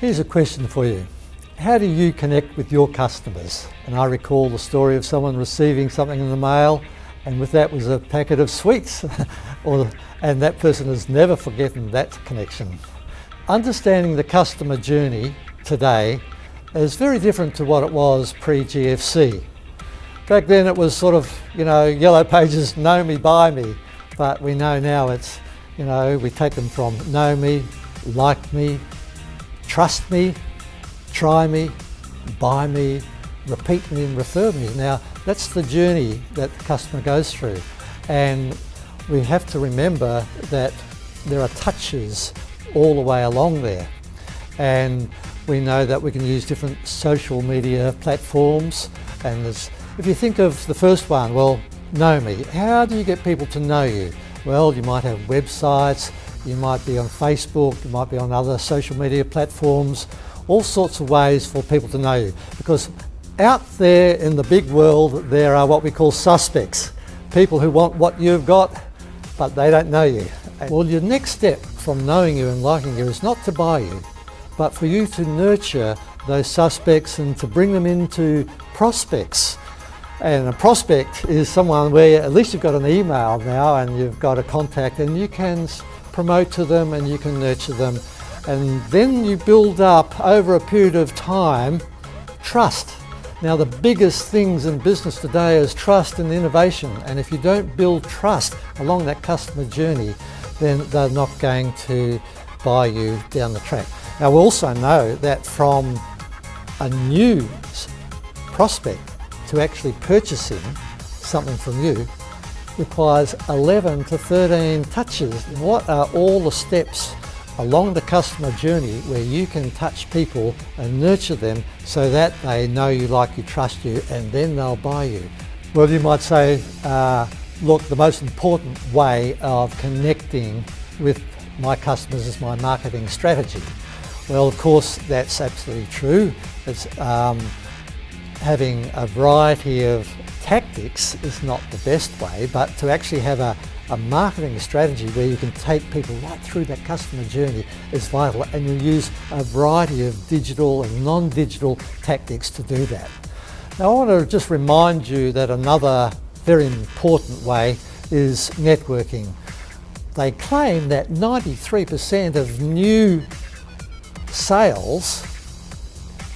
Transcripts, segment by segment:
Here's a question for you. How do you connect with your customers? And I recall the story of someone receiving something in the mail, and with that was a packet of sweets, and that person has never forgotten that connection. Understanding the customer journey today is very different to what it was pre-GFC. Back then it was sort of, yellow pages, know me, buy me, but we know now it's, we take them from know me, like me, trust me, try me, buy me, repeat me and refer me. Now that's the journey that the customer goes through, and we have to remember that there are touches all the way along there, and we know that we can use different social media platforms. And if you think of the first one, well, know me. How do you get people to know you? Well, you might have websites, you might be on Facebook, you might be on other social media platforms, all sorts of ways for people to know you. Because out there in the big world, there are what we call suspects, people who want what you've got, but they don't know you. Well, your next step from knowing you and liking you is not to buy you, but for you to nurture those suspects and to bring them into prospects. And a prospect is someone where at least you've got an email now and you've got a contact, and you can promote to them and you can nurture them. And then you build up over a period of time trust. Now the biggest things in business today is trust and innovation, and if you don't build trust along that customer journey, then they're not going to buy you down the track. Now we also know that from a new prospect to actually purchasing something from you requires 11 to 13 touches. What are all the steps along the customer journey where you can touch people and nurture them so that they know you, like you, trust you, and then they'll buy you? Well, you might say, look, the most important way of connecting with my customers is my marketing strategy. Well, of course, that's absolutely true. It's having a variety of tactics is not the best way, but to actually have a marketing strategy where you can take people right through that customer journey is vital, and you use a variety of digital and non-digital tactics to do that. Now I want to just remind you that another very important way is networking. They claim that 93% of new sales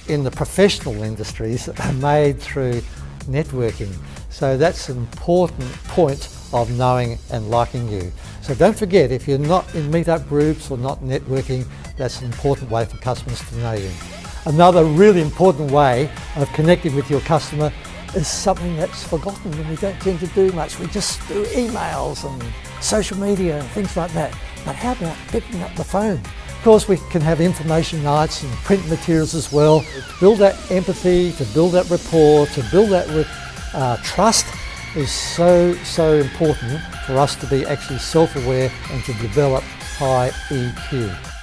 in the professional industries are made through networking. So that's an important point of knowing and liking you. So don't forget, if you're not in meetup groups or not networking, that's an important way for customers to know you. Another really important way of connecting with your customer is something that's forgotten and we don't tend to do much. We just do emails and social media and things like that. But how about picking up the phone? Of course, we can have information nights and print materials as well. To build that empathy, to build that rapport, to build that trust is so important for us to be actually self-aware and to develop high EQ.